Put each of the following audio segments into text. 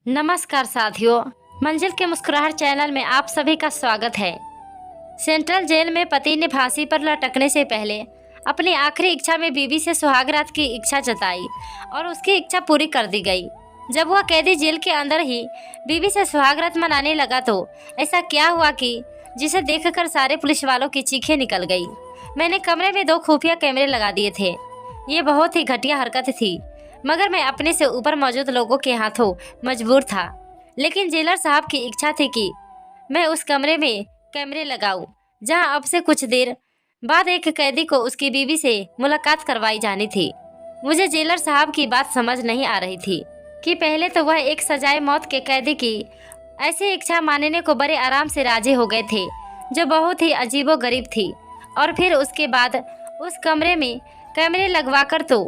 नमस्कार साथियों, मंजिल के मुस्कुराहट चैनल में आप सभी का स्वागत है। सेंट्रल जेल में पति ने फांसी पर लटकने से पहले अपनी आखिरी इच्छा में बीवी से सुहागरात की इच्छा जताई और उसकी इच्छा पूरी कर दी गई। जब वह कैदी जेल के अंदर ही बीवी से सुहागरात मनाने लगा तो ऐसा क्या हुआ कि जिसे देखकर सारे पुलिस वालों की चीखें निकल गई। मैंने कमरे में 2 खुफिया कैमरे लगा दिए थे। ये बहुत ही घटिया हरकत थी, मगर मैं अपने से ऊपर मौजूद लोगों के हाथों मजबूर था। लेकिन जेलर साहब की इच्छा थी कि मैं उस कमरे में कैमरे लगाऊं, जहां अब से कुछ देर बाद एक कैदी को उसकी बीवी से मुलाकात करवाई जानी थी। मुझे जेलर साहब की बात समझ नहीं आ रही थी कि पहले तो वह एक सजाए मौत के कैदी की ऐसी इच्छा मानने को बड़े आराम से राजी हो गए थे, जो बहुत ही अजीबोगरीब थी। और फिर उसके बाद उस कमरे में कैमरे लगवाकर तो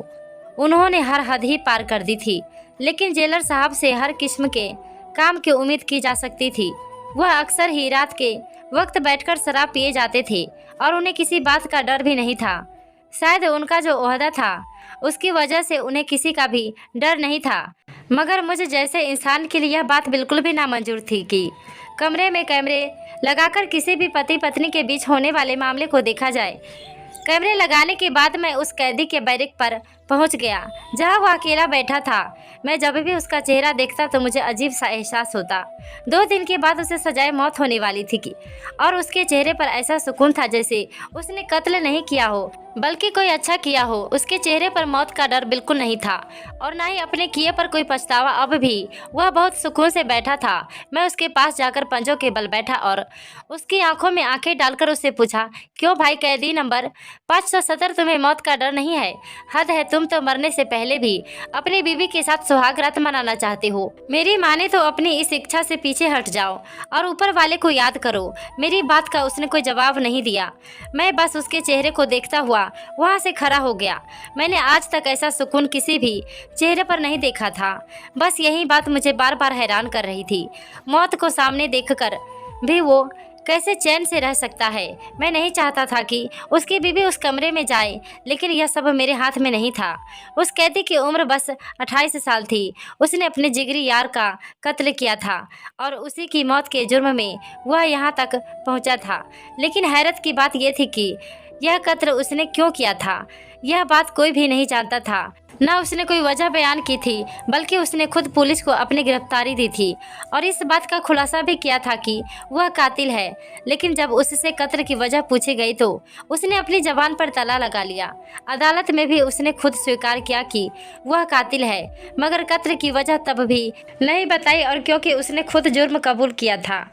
उन्होंने हर हद ही पार कर दी थी। लेकिन जेलर साहब से हर किस्म के काम की उम्मीद की जा सकती थी। वह अक्सर ही रात के वक्त बैठकर शराब पिए जाते थे और उन्हें किसी बात का डर भी नहीं था। शायद उनका जो ओहदा था उसकी वजह से उन्हें किसी का भी डर नहीं था। मगर मुझे जैसे इंसान के लिए यह बात बिल्कुल भी नामंजूर थी कि कमरे में कैमरे लगाकर किसी भी पति पत्नी के बीच होने वाले मामले को देखा जाए। कैमरे लगाने के बाद मैं उस कैदी के बैरिक पर पहुंच गया, जहां वह अकेला बैठा था। मैं जब भी उसका चेहरा देखता तो मुझे अजीब सा एहसास होता। 2 दिन के बाद उसे सजाए मौत होने वाली थी और उसके चेहरे पर ऐसा सुकून था जैसे उसने कत्ल नहीं किया हो, बल्कि कोई अच्छा किया हो। उसके चेहरे पर मौत का डर बिल्कुल नहीं था और ना ही अपने किए पर कोई पछतावा। अब भी वह बहुत सुकून से बैठा था। मैं उसके पास जाकर पंजों के बल बैठा और उसकी आंखों में आंखें डालकर उससे पूछा, क्यों भाई कैदी नंबर 570, तुम्हें मौत का डर नहीं है? हद है, तुम तो मरने से पहले भी अपनी बीवी के साथ सुहागरात मनाना चाहते हो। मेरी माने तो अपनी इस इच्छा से पीछे हट जाओ और ऊपर वाले को याद करो। मेरी बात का उसने कोई जवाब नहीं दिया। मैं बस उसके चेहरे को देखता हुआ वहां से खड़ा हो गया। मैंने आज तक ऐसा सुकून किसी भी चेहरे पर नहीं देखा था। बस यही बात मुझे बार बार हैरान कर रही थी। मौत को सामने देखकर भी वो कैसे चैन से रह सकता है। मैं नहीं चाहता था कि उसकी बीवी उस कमरे में जाए, लेकिन यह सब मेरे हाथ में नहीं था। उस कैदी की उम्र बस 28 साल थी। उसने अपने जिगरी यार का कत्ल किया था और उसी की मौत के जुर्म में वह यहाँ तक पहुँचा था। लेकिन हैरत की बात यह थी कि यह कत्ल उसने क्यों किया था, यह बात कोई भी नहीं जानता था। न उसने कोई वजह बयान की थी, बल्कि उसने खुद पुलिस को अपनी गिरफ्तारी दी थी और इस बात का खुलासा भी किया था कि वह कातिल है। लेकिन जब उससे कत्ल की वजह पूछी गई तो उसने अपनी जबान पर ताला लगा लिया। अदालत में भी उसने खुद स्वीकार किया कि वह कातिल है, मगर कत्ल की वजह तब भी नहीं बताई। और क्योंकि उसने खुद जुर्म कबूल किया था,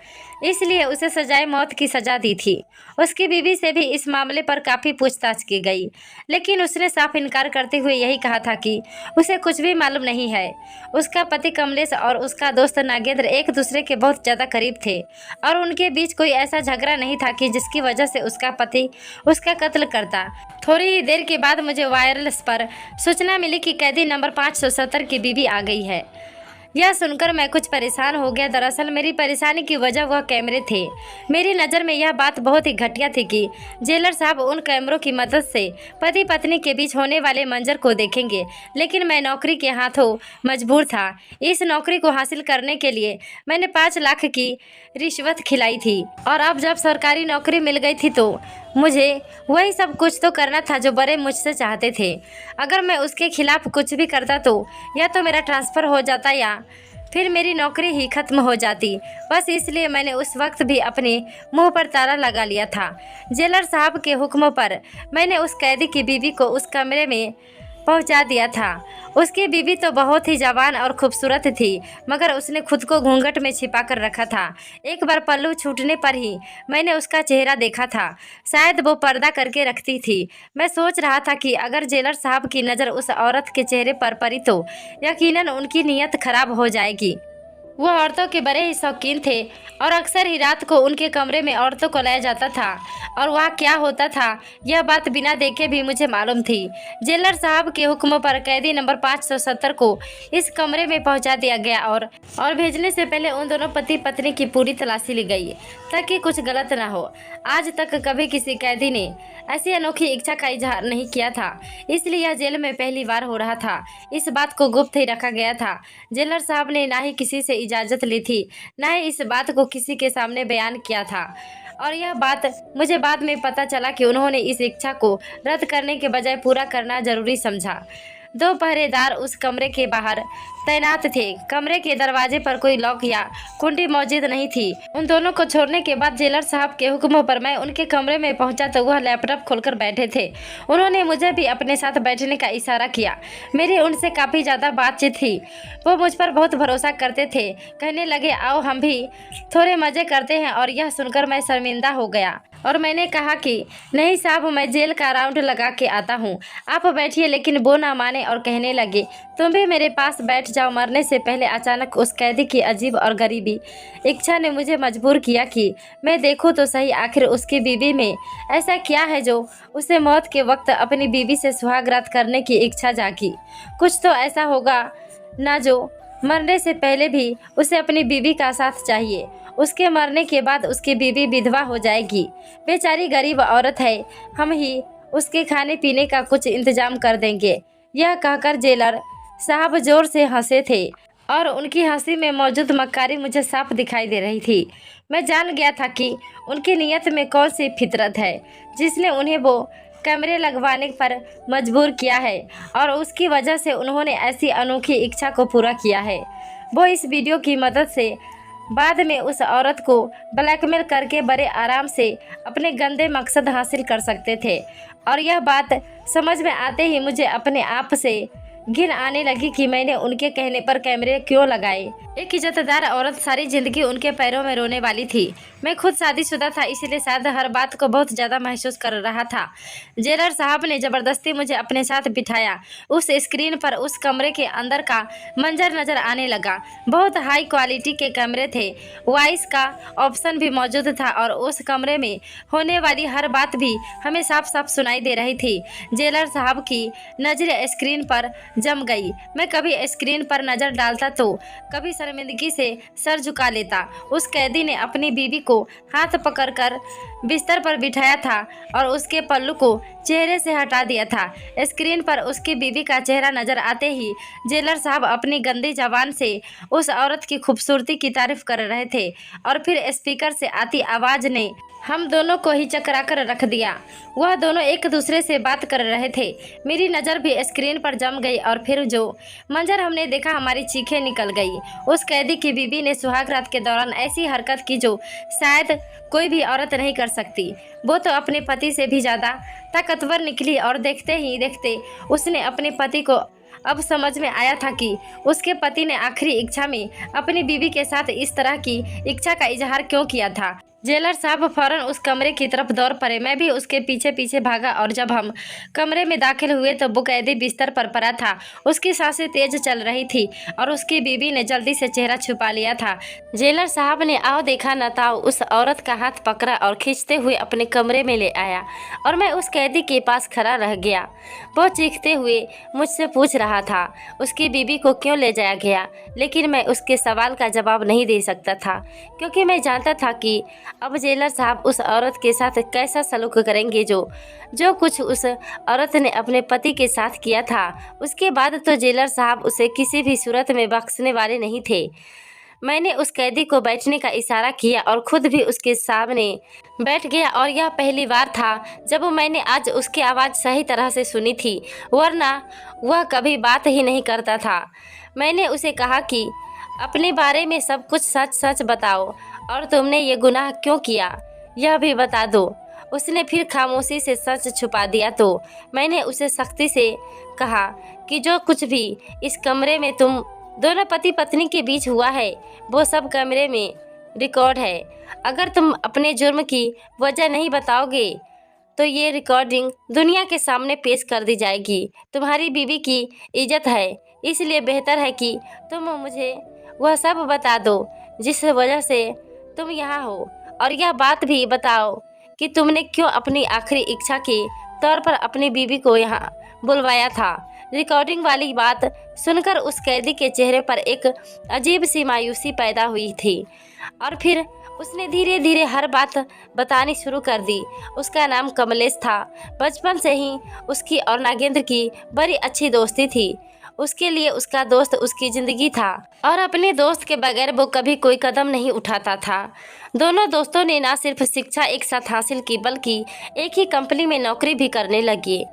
इसलिए उसे सजाए मौत की सजा दी थी। उसकी बीवी से भी इस मामले पर काफ़ी पूछताछ की गई, लेकिन उसने साफ इनकार करते हुए यही कहा था कि उसे कुछ भी मालूम नहीं है। उसका पति कमलेश और उसका दोस्त नागेंद्र एक दूसरे के बहुत ज़्यादा करीब थे और उनके बीच कोई ऐसा झगड़ा नहीं था कि जिसकी वजह से उसका पति उसका कत्ल करता। थोड़ी ही देर के बाद मुझे वायरलेस पर सूचना मिली कि कैदी नंबर 570 की बीवी आ गई है। यह सुनकर मैं कुछ परेशान हो गया। दरअसल मेरी परेशानी की वजह वह कैमरे थे। मेरी नज़र में यह बात बहुत ही घटिया थी कि जेलर साहब उन कैमरों की मदद से पति पत्नी के बीच होने वाले मंजर को देखेंगे। लेकिन मैं नौकरी के हाथों मजबूर था। इस नौकरी को हासिल करने के लिए मैंने 5 लाख की रिश्वत खिलाई थी और अब जब सरकारी नौकरी मिल गई थी तो मुझे वही सब कुछ तो करना था जो बड़े मुझसे चाहते थे। अगर मैं उसके खिलाफ कुछ भी करता तो या तो मेरा ट्रांसफ़र हो जाता या फिर मेरी नौकरी ही खत्म हो जाती। बस इसलिए मैंने उस वक्त भी अपने मुंह पर ताला लगा लिया था। जेलर साहब के हुक्मों पर मैंने उस कैदी की बीवी को उस कमरे में पहुंचा दिया था। उसकी बीवी तो बहुत ही जवान और खूबसूरत थी, मगर उसने खुद को घूंघट में छिपा कर रखा था। एक बार पल्लू छूटने पर ही मैंने उसका चेहरा देखा था। शायद वो पर्दा करके रखती थी। मैं सोच रहा था कि अगर जेलर साहब की नज़र उस औरत के चेहरे पर पड़ी तो यकीनन उनकी नीयत खराब हो जाएगी। वह औरतों के बड़े ही शौकीन थे और अक्सर ही रात को उनके कमरे में औरतों को लाया जाता था और वहाँ क्या होता था यह बात बिना देखे भी मुझे मालूम थी। जेलर साहब के हुक्म पर कैदी नंबर 570 को इस कमरे में पहुंचा दिया गया और भेजने से पहले उन दोनों पति पत्नी की पूरी तलाशी ली गई ताकि कुछ गलत ना हो। आज तक कभी किसी कैदी ने ऐसी अनोखी इच्छा का इजहार नहीं किया था, इसलिए यह जेल में पहली बार हो रहा था। इस बात को गुप्त ही रखा गया था। जेलर साहब ने ना ही किसी से इजाज़त ली थी, ना ही इस बात को किसी के सामने बयान किया था और यह बात मुझे बाद में पता चला कि उन्होंने इस इच्छा को रद्द करने के बजाय पूरा करना जरूरी समझा। 2 पहरेदार उस कमरे के बाहर तैनात थे। कमरे के दरवाजे पर कोई लॉक या कुंडी मौजूद नहीं थी। उन दोनों को छोड़ने के बाद जेलर साहब के हुक्म पर मैं उनके कमरे में पहुंचा तो वह लैपटॉप खोलकर बैठे थे। उन्होंने मुझे भी अपने साथ बैठने का इशारा किया। मेरी उनसे काफ़ी ज़्यादा बातचीत थी। वो मुझ पर बहुत भरोसा करते थे। कहने लगे, आओ हम भी थोड़े मज़े करते हैं। और यह सुनकर मैं शर्मिंदा हो गया और मैंने कहा कि नहीं साहब, मैं जेल का राउंड लगा के आता हूँ, आप बैठिए। लेकिन वो ना माने और कहने लगे, तुम भी मेरे पास बैठ जाओ। मरने से पहले अचानक उस कैदी की अजीब और गरीबी इच्छा ने मुझे मजबूर किया कि मैं देखूँ तो सही आखिर उसकी बीवी में ऐसा क्या है जो उसे मौत के वक्त अपनी बीवी से सुहागरात करने की इच्छा जागी। कुछ तो ऐसा होगा ना जो मरने से पहले भी उसे अपनी बीवी का साथ चाहिए। उसके मरने के बाद उसकी बीवी विधवा हो जाएगी। बेचारी गरीब औरत है, हम ही उसके खाने पीने का कुछ इंतजाम कर देंगे। यह कहकर जेलर साहब जोर से हंसे थे और उनकी हंसी में मौजूद मक्कारी मुझे साफ दिखाई दे रही थी। मैं जान गया था कि उनकी नीयत में कौन सी फितरत है जिसने उन्हें वो कैमरे लगवाने पर मजबूर किया है और उसकी वजह से उन्होंने ऐसी अनोखी इच्छा को पूरा किया है। वो इस वीडियो की मदद से बाद में उस औरत को ब्लैकमेल करके बड़े आराम से अपने गंदे मकसद हासिल कर सकते थे। और यह बात समझ में आते ही मुझे अपने आप से घिन आने लगी कि मैंने उनके कहने पर कैमरे क्यों लगाए। एक इज्जतदार औरत सारी जिंदगी उनके पैरों में रोने वाली थी। मैं खुद शादीशुदा था, इसलिए शायद हर बात को बहुत ज़्यादा महसूस कर रहा था। जेलर साहब ने ज़बरदस्ती मुझे अपने साथ बिठाया। उस स्क्रीन पर उस कमरे के अंदर का मंजर नज़र आने लगा। बहुत हाई क्वालिटी के कैमरे थे, वॉइस का ऑप्शन भी मौजूद था और उस कमरे में होने वाली हर बात भी हमें साफ साफ सुनाई दे रही थी। जेलर साहब की नज़रें स्क्रीन पर जम गई। मैं कभी स्क्रीन पर नज़र डालता तो कभी शर्मिंदगी से सर झुका लेता। उस कैदी ने अपनी बीवी को हाथ पकड़कर बिस्तर पर बिठाया था और उसके पल्लू को चेहरे से हटा दिया था। स्क्रीन पर उसकी बीवी का चेहरा नजर आते ही जेलर साहब अपनी गंदी जबान से उस औरत की खूबसूरती की तारीफ कर रहे थे और फिर स्पीकर से आती आवाज़ ने हम दोनों को ही चकरा कर रख दिया। वह दोनों एक दूसरे से बात कर रहे थे। मेरी नज़र भी स्क्रीन पर जम गई और फिर जो मंजर हमने देखा, हमारी चीखें निकल गई। उस कैदी की बीवी ने सुहाग रात के दौरान ऐसी हरकत की जो शायद कोई भी औरत नहीं कर सकती। वो तो अपने पति से भी ज़्यादा ताकतवर निकली और देखते ही देखते उसने अपने पति को अब समझ में आया था कि उसके पति ने आखिरी इच्छा में अपनी बीवी के साथ इस तरह की इच्छा का इजहार क्यों किया था। जेलर साहब फौरन उस कमरे की तरफ दौड़ पड़े। मैं भी उसके पीछे पीछे भागा और जब हम कमरे में दाखिल हुए तो वो कैदी बिस्तर पर पड़ा था। उसकी सांसें तेज चल रही थी और उसकी बीवी ने जल्दी से चेहरा छुपा लिया था। जेलर साहब ने आओ देखा न ताओ उस औरत का हाथ पकड़ा और खींचते हुए अपने कमरे में ले आया और मैं उस कैदी के पास खड़ा रह गया। वो चीखते हुए मुझसे पूछ रहा था उसकी बीवी को क्यों ले जाया गया, लेकिन मैं उसके सवाल का जवाब नहीं दे सकता था क्योंकि मैं जानता था कि अब जेलर साहब उस औरत के साथ कैसा सलूक करेंगे जो कुछ उस औरत ने अपने पति के साथ किया था। उसके बाद तो जेलर साहब उसे किसी भी सूरत में बख्शने वाले नहीं थे। मैंने उस कैदी को बैठने का इशारा किया और खुद भी उसके सामने बैठ गया और यह पहली बार था जब मैंने आज उसकी आवाज़ सही तरह से सुनी थी, वरना वह कभी बात ही नहीं करता था। मैंने उसे कहा कि अपने बारे में सब कुछ सच सच बताओ और तुमने ये गुनाह क्यों किया यह भी बता दो। उसने फिर खामोशी से सच छुपा दिया तो मैंने उसे सख्ती से कहा कि जो कुछ भी इस कमरे में तुम दोनों पति पत्नी के बीच हुआ है वो सब कमरे में रिकॉर्ड है। अगर तुम अपने जुर्म की वजह नहीं बताओगे तो ये रिकॉर्डिंग दुनिया के सामने पेश कर दी जाएगी। तुम्हारी बीवी की इज्जत है, इसलिए बेहतर है कि तुम मुझे वह सब बता दो जिस वजह से तुम यहाँ हो, और यह बात भी बताओ कि तुमने क्यों अपनी आखिरी इच्छा के तौर पर अपनी बीवी को यहाँ बुलवाया था। रिकॉर्डिंग वाली बात सुनकर उस कैदी के चेहरे पर एक अजीब सी मायूसी पैदा हुई थी और फिर उसने धीरे धीरे हर बात बतानी शुरू कर दी। उसका नाम कमलेश था। बचपन से ही उसकी और नागेंद्र की बड़ी अच्छी दोस्ती थी। उसके लिए उसका दोस्त उसकी ज़िंदगी था और अपने दोस्त के बगैर वो कभी कोई कदम नहीं उठाता था। दोनों दोस्तों ने ना सिर्फ शिक्षा एक साथ हासिल की बल्कि एक ही कंपनी में नौकरी भी करने लगे।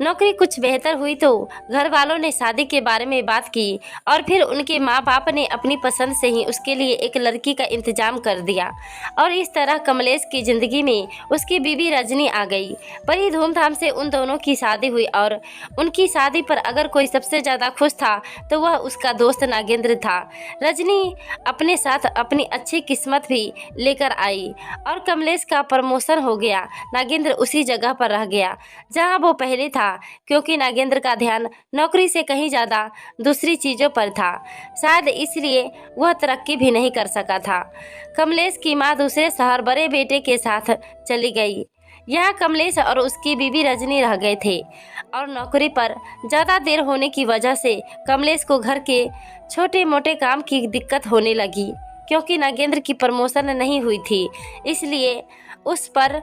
नौकरी कुछ बेहतर हुई तो घर वालों ने शादी के बारे में बात की और फिर उनके माँ बाप ने अपनी पसंद से ही उसके लिए एक लड़की का इंतजाम कर दिया और इस तरह कमलेश की ज़िंदगी में उसकी बीवी रजनी आ गई। बड़ी धूमधाम से उन दोनों की शादी हुई और उनकी शादी पर अगर कोई सबसे ज़्यादा खुश था तो वह उसका दोस्त नागेंद्र था। रजनी अपने साथ अपनी अच्छी किस्मत भी लेकर आई और कमलेश का प्रमोशन हो गया। नागेंद्र उसी जगह पर रह गया जहाँ वो पहले था, क्योंकि नागेंद्र का ध्यान नौकरी से कहीं ज़्यादा दूसरी चीज़ों पर था। शायद इसलिए वह तरक्की भी नहीं कर सका था। कमलेश की माँ दूसरे शहर बड़े बेटे के साथ चली गई। यहाँ कमलेश और उसकी बीवी रजनी रह गए थे और नौकरी पर ज़्यादा देर होने की वजह से कमलेश को घर के छोटे मोटे काम की दिक्कत होने लगी। क्योंकि नागेंद्र की प्रमोशन नहीं हुई थी इसलिए उस पर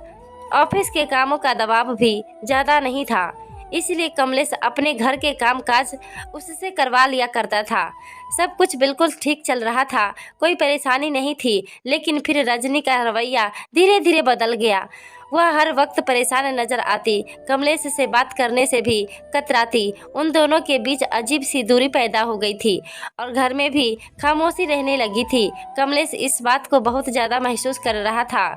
ऑफिस के कामों का दबाव भी ज़्यादा नहीं था। इसलिए कमलेश अपने घर के कामकाज उससे करवा लिया करता था। सब कुछ बिल्कुल ठीक चल रहा था, कोई परेशानी नहीं थी। लेकिन फिर रजनी का रवैया धीरे धीरे बदल गया। वह हर वक्त परेशान नजर आती, कमलेश से बात करने से भी कतराती। उन दोनों के बीच अजीब सी दूरी पैदा हो गई थी और घर में भी खामोशी रहने लगी थी। कमलेश इस बात को बहुत ज़्यादा महसूस कर रहा था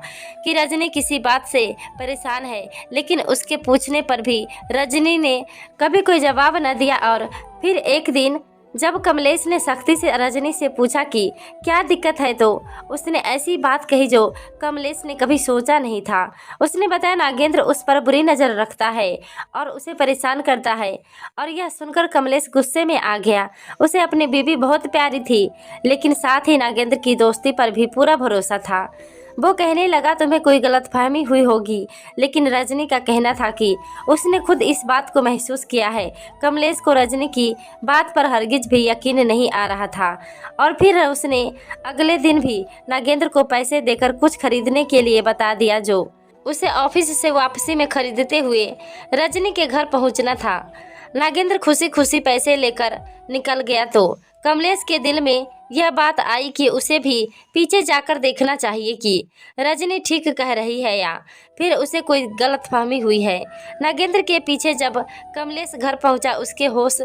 कि रजनी किसी बात से परेशान है, लेकिन उसके पूछने पर भी रजनी ने कभी कोई जवाब न दिया। और फिर एक दिन जब कमलेश ने सख्ती से रजनी से पूछा कि क्या दिक्कत है, तो उसने ऐसी बात कही जो कमलेश ने कभी सोचा नहीं था। उसने बताया नागेंद्र उस पर बुरी नज़र रखता है और उसे परेशान करता है। और यह सुनकर कमलेश गुस्से में आ गया। उसे अपनी बीवी बहुत प्यारी थी, लेकिन साथ ही नागेंद्र की दोस्ती पर भी पूरा भरोसा था। वो कहने लगा तुम्हें कोई गलतफहमी हुई होगी, लेकिन रजनी का कहना था कि उसने खुद इस बात को महसूस किया है। कमलेश को रजनी की बात पर हरगिज भी यकीन नहीं आ रहा था और फिर उसने अगले दिन भी नागेंद्र को पैसे देकर कुछ खरीदने के लिए बता दिया जो उसे ऑफिस से वापसी में खरीदते हुए रजनी के घर पहुंचना था। नागेंद्र खुशी खुशी पैसे लेकर निकल गया तो कमलेश के दिल में यह बात आई कि उसे भी पीछे जाकर देखना चाहिए कि रजनी ठीक कह रही है या फिर उसे कोई गलतफहमी हुई है। नागेंद्र के पीछे जब कमलेश घर पहुंचा उसके होश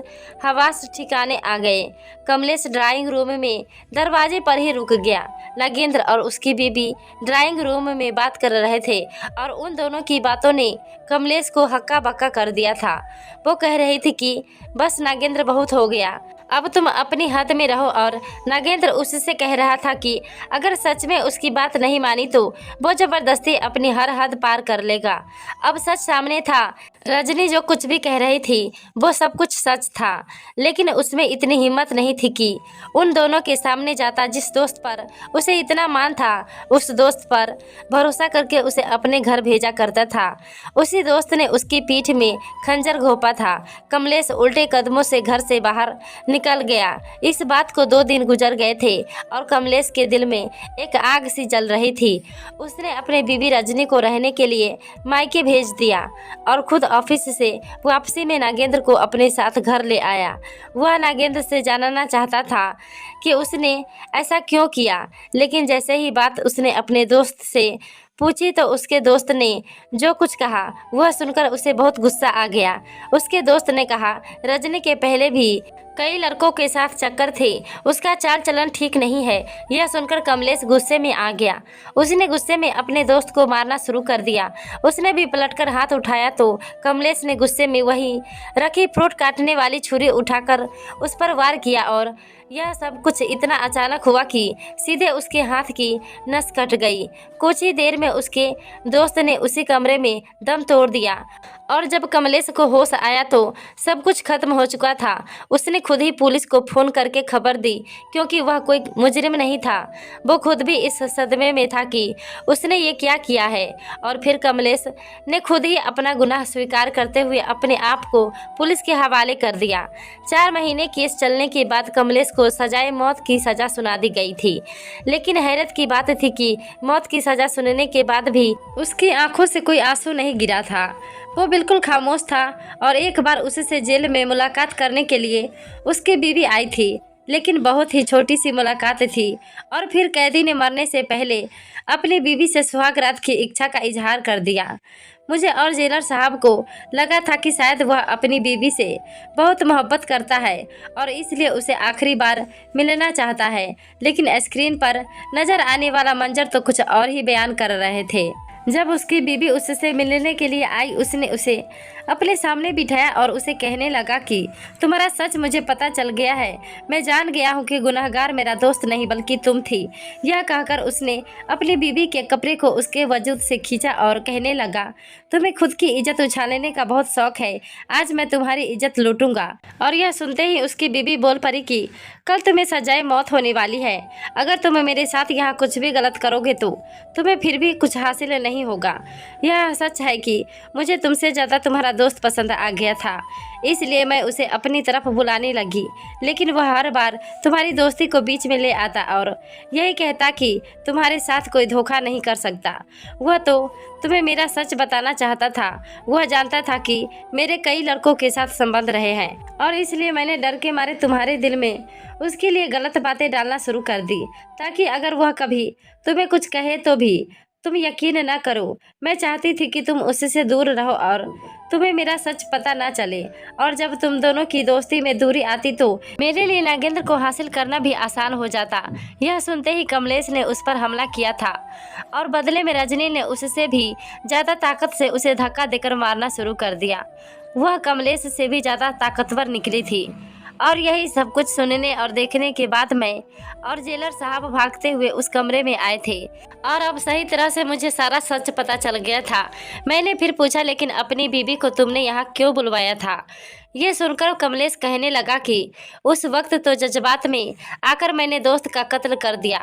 हवास ठिकाने आ गए। कमलेश ड्राइंग रूम में दरवाजे पर ही रुक गया। नागेंद्र और उसकी बीबी ड्राइंग रूम में बात कर रहे थे और उन दोनों की बातों ने कमलेश को हक्का बक्का कर दिया था। वो कह रही थी कि बस नागेंद्र बहुत हो गया, अब तुम अपनी हद में रहो। और नागेंद्र उससे कह रहा था कि अगर सच में उसकी बात नहीं मानी तो वो ज़बरदस्ती अपनी हर हद पार कर लेगा। अब सच सामने था। रजनी जो कुछ भी कह रही थी वो सब कुछ सच था, लेकिन उसमें इतनी हिम्मत नहीं थी कि उन दोनों के सामने जाता। जिस दोस्त पर उसे इतना मान था, उस दोस्त पर भरोसा करके उसे अपने घर भेजा करता था, उसी दोस्त ने उसकी पीठ में खंजर घोंपा था। कमलेश उल्टे कदमों से घर से बाहर निकल गया। इस बात को 2 दिन गुजर गए थे और कमलेश के दिल में एक आग सी जल रही थी। उसने अपने बीवी रजनी को रहने के लिए मायके भेज दिया और खुद ऑफिस से वापसी में नागेंद्र को अपने साथ घर ले आया। वह नागेंद्र से जानना चाहता था कि उसने ऐसा क्यों किया, लेकिन जैसे ही बात उसने अपने दोस्त से पूछी तो उसके दोस्त ने जो कुछ कहा वह सुनकर उसे बहुत गुस्सा आ गया। उसके दोस्त ने कहा रजनी के पहले भी कई लड़कों के साथ चक्कर थे, उसका चाल चलन ठीक नहीं है। यह सुनकर कमलेश गुस्से में आ गया। उसने गुस्से में अपने दोस्त को मारना शुरू कर दिया। उसने भी पलटकर हाथ उठाया तो कमलेश ने गुस्से में वही रखी फ्रूट काटने वाली छुरी उठाकर उस पर वार किया और यह सब कुछ इतना अचानक हुआ कि सीधे उसके हाथ की नस कट गई। कुछ ही देर में उसके दोस्त ने उसी कमरे में दम तोड़ दिया और जब कमलेश को होश आया तो सब कुछ खत्म हो चुका था। उसने खुद ही पुलिस को फ़ोन करके खबर दी, क्योंकि वह कोई मुजरिम नहीं था। वो खुद भी इस सदमे में था कि उसने ये क्या किया है। और फिर कमलेश ने खुद ही अपना गुनाह स्वीकार करते हुए अपने आप को पुलिस के हवाले कर दिया। 4 महीने केस चलने के बाद कमलेश को सजाए मौत की सज़ा सुना दी गई थी। लेकिन हैरत की बात थी कि मौत की सज़ा सुनने के बाद भी उसकी आंखों से कोई आंसू नहीं गिरा था। वो बिल्कुल खामोश था। और एक बार उससे जेल में मुलाकात करने के लिए उसकी बीवी आई थी, लेकिन बहुत ही छोटी सी मुलाकात थी। और फिर कैदी ने मरने से पहले अपनी बीवी से सुहाग रात की इच्छा का इजहार कर दिया। मुझे और जेलर साहब को लगा था कि शायद वह अपनी बीवी से बहुत मोहब्बत करता है और इसलिए उसे आखिरी बार मिलना चाहता है। लेकिन स्क्रीन पर नज़र आने वाला मंजर तो कुछ और ही बयान कर रहे थे। जब उसकी बीवी उससे मिलने के लिए आई, उसने उसे अपने सामने बिठाया और उसे कहने लगा कि तुम्हारा सच मुझे पता चल गया है। मैं जान गया हूँ कि गुनहगार मेरा दोस्त नहीं बल्कि तुम थी। यह कहकर उसने अपनी बीवी के कपड़े को उसके वजूद से खींचा और कहने लगा, तुम्हें खुद की इज्जत उछालने का बहुत शौक है, आज मैं तुम्हारी इज्जत लूटूंगा। और यह सुनते ही उसकी बीवी बोल पड़ी कि कल तुम्हें सजाए मौत होने वाली है। अगर तुम मेरे साथ यहाँ कुछ भी गलत करोगे तो तुम्हें फिर भी कुछ हासिल नहीं होगा। यह सच है कि मुझे तुमसे ज़्यादा तुम्हारा दोस्त पसंद आ गया था, इसलिए मैं उसे अपनी तरफ बुलाने लगी। लेकिन वह हर बार तुम्हारी दोस्ती को बीच में ले आता और यही कहता कि तुम्हारे साथ कोई धोखा नहीं कर सकता। वह तो तुम्हें मेरा सच बताना चाहता था। वह जानता था कि मेरे कई लड़कों के साथ संबंध रहे हैं और इसलिए मैंने डर के मारे तुम्हारे दिल में उसके लिए गलत बातें डालना शुरू कर दी, ताकि अगर वह कभी तुम्हें कुछ कहे तो भी तुम यकीन ना करो। मैं चाहती थी कि तुम उससे दूर रहो और तुम्हें मेरा सच पता ना चले। और जब तुम दोनों की दोस्ती में दूरी आती तो मेरे लिए नागेंद्र को हासिल करना भी आसान हो जाता। यह सुनते ही कमलेश ने उस पर हमला किया था और बदले में रजनी ने उससे भी ज़्यादा ताकत से उसे धक्का देकर मारना शुरू कर दिया। वह कमलेश से भी ज़्यादा ताकतवर निकली थी। और यही सब कुछ सुनने और देखने के बाद मैं और जेलर साहब भागते हुए उस कमरे में आए थे और अब सही तरह से मुझे सारा सच पता चल गया था। मैंने फिर पूछा, लेकिन अपनी बीवी को तुमने यहाँ क्यों बुलवाया था? ये सुनकर कमलेश कहने लगा कि उस वक्त तो जज्बात में आकर मैंने दोस्त का कत्ल कर दिया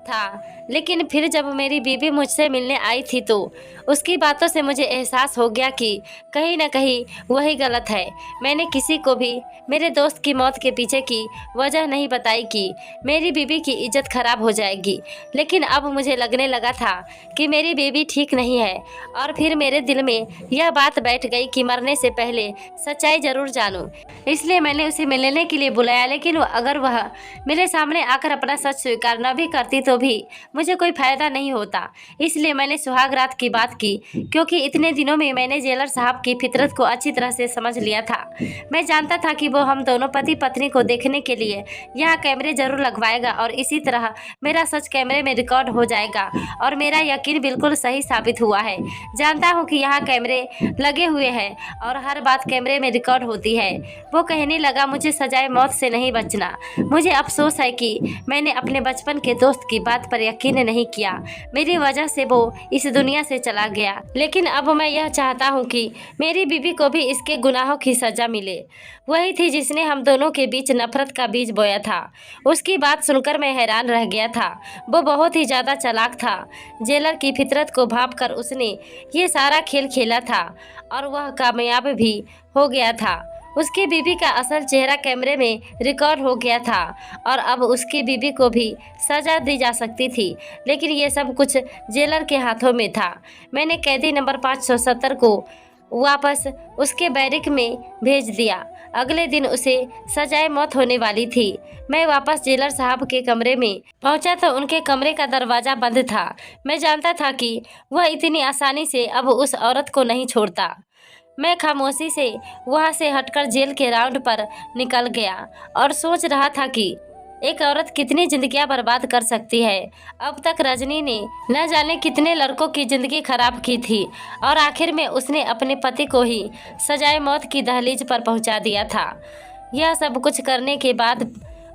था, लेकिन फिर जब मेरी बीवी मुझसे मिलने आई थी तो उसकी बातों से मुझे एहसास हो गया कि कहीं न कहीं वही गलत है। मैंने किसी को भी मेरे दोस्त की मौत के पीछे की वजह नहीं बताई कि मेरी बीवी की इज्जत खराब हो जाएगी। लेकिन अब मुझे लगने लगा था कि मेरी बीवी ठीक नहीं है और फिर मेरे दिल में यह बात बैठ गई कि मरने से पहले सच्चाई ज़रूर जानूं। इसलिए मैंने उसे मिलने के लिए बुलाया, लेकिन अगर वह मेरे सामने आकर अपना सच स्वीकार न भी करती तो भी मुझे कोई फ़ायदा नहीं होता। इसलिए मैंने सुहाग रात की बात की, क्योंकि इतने दिनों में मैंने जेलर साहब की फितरत को अच्छी तरह से समझ लिया था। मैं जानता था कि वो हम दोनों पति पत्नी को देखने के लिए यहाँ कैमरे जरूर लगवाएगा और इसी तरह मेरा सच कैमरे में रिकॉर्ड हो जाएगा। और मेरा यकीन बिल्कुल सही साबित हुआ है। जानता हूँ कि यहाँ कैमरे लगे हुए हैं और हर बात कैमरे में रिकॉर्ड होती है। वो कहने लगा, मुझे सजाए मौत से नहीं बचना। मुझे अफसोस है कि मैंने अपने बचपन के दोस्त की बात पर यकीन नहीं किया। मेरी वजह से वो इस दुनिया से चला गया। लेकिन अब मैं यह चाहता हूँ कि मेरी बीवी को भी इसके गुनाहों की सजा मिले। वही थी जिसने हम दोनों के बीच नफरत का बीज बोया था। उसकी बात सुनकर मैं हैरान रह गया था। वो बहुत ही ज़्यादा चालाक था। जेलर की फितरत को भांप कर उसने ये सारा खेल खेला था और वह कामयाब भी हो गया था। उसकी बीवी का असल चेहरा कैमरे में रिकॉर्ड हो गया था और अब उसकी बीवी को भी सजा दी जा सकती थी। लेकिन ये सब कुछ जेलर के हाथों में था। मैंने कैदी नंबर 570 को वापस उसके बैरिक में भेज दिया। अगले दिन उसे सजाए मौत होने वाली थी। मैं वापस जेलर साहब के कमरे में पहुंचा तो उनके कमरे का दरवाज़ा बंद था। मैं जानता था कि वह इतनी आसानी से अब उस औरत को नहीं छोड़ता। मैं खामोशी से वहाँ से हटकर जेल के राउंड पर निकल गया और सोच रहा था कि एक औरत कितनी जिंदगियां बर्बाद कर सकती है। अब तक रजनी ने न जाने कितने लड़कों की ज़िंदगी खराब की थी और आखिर में उसने अपने पति को ही सजाए मौत की दहलीज पर पहुंचा दिया था। यह सब कुछ करने के बाद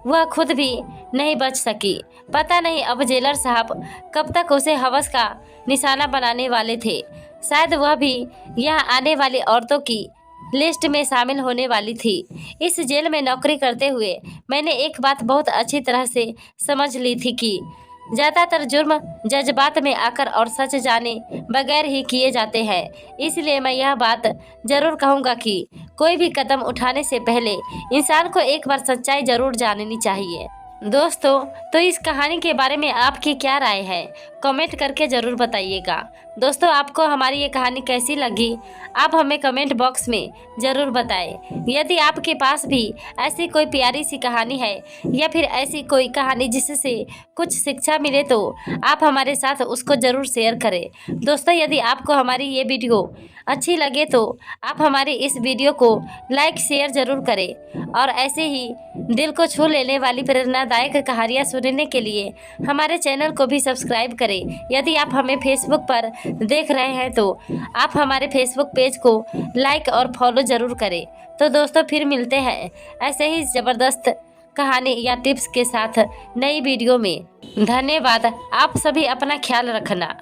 वह खुद भी नहीं बच सकी। पता नहीं अब जेलर साहब कब तक उसे हवस का निशाना बनाने वाले थे। शायद वह भी यहाँ आने वाली औरतों की लिस्ट में शामिल होने वाली थी। इस जेल में नौकरी करते हुए मैंने एक बात बहुत अच्छी तरह से समझ ली थी कि ज़्यादातर जुर्म जज्बात में आकर और सच जाने बगैर ही किए जाते हैं। इसलिए मैं यह बात ज़रूर कहूँगा कि कोई भी कदम उठाने से पहले इंसान को एक बार सच्चाई ज़रूर जाननी चाहिए। दोस्तों, तो इस कहानी के बारे में आपकी क्या राय है, कमेंट करके ज़रूर बताइएगा। दोस्तों, आपको हमारी ये कहानी कैसी लगी, आप हमें कमेंट बॉक्स में ज़रूर बताएं। यदि आपके पास भी ऐसी कोई प्यारी सी कहानी है या फिर ऐसी कोई कहानी जिससे कुछ शिक्षा मिले तो आप हमारे साथ उसको ज़रूर शेयर करें। दोस्तों, यदि आपको हमारी ये वीडियो अच्छी लगे तो आप हमारी इस वीडियो को लाइक शेयर ज़रूर करें और ऐसे ही दिल को छू लेने वाली प्रेरणादायक कहानियाँ सुनने के लिए हमारे चैनल को भी सब्सक्राइब करें। यदि आप हमें फेसबुक पर देख रहे हैं तो आप हमारे फेसबुक पेज को लाइक और फॉलो ज़रूर करें। तो दोस्तों, फिर मिलते हैं ऐसे ही ज़बरदस्त कहानी या टिप्स के साथ नई वीडियो में। धन्यवाद। आप सभी अपना ख्याल रखना।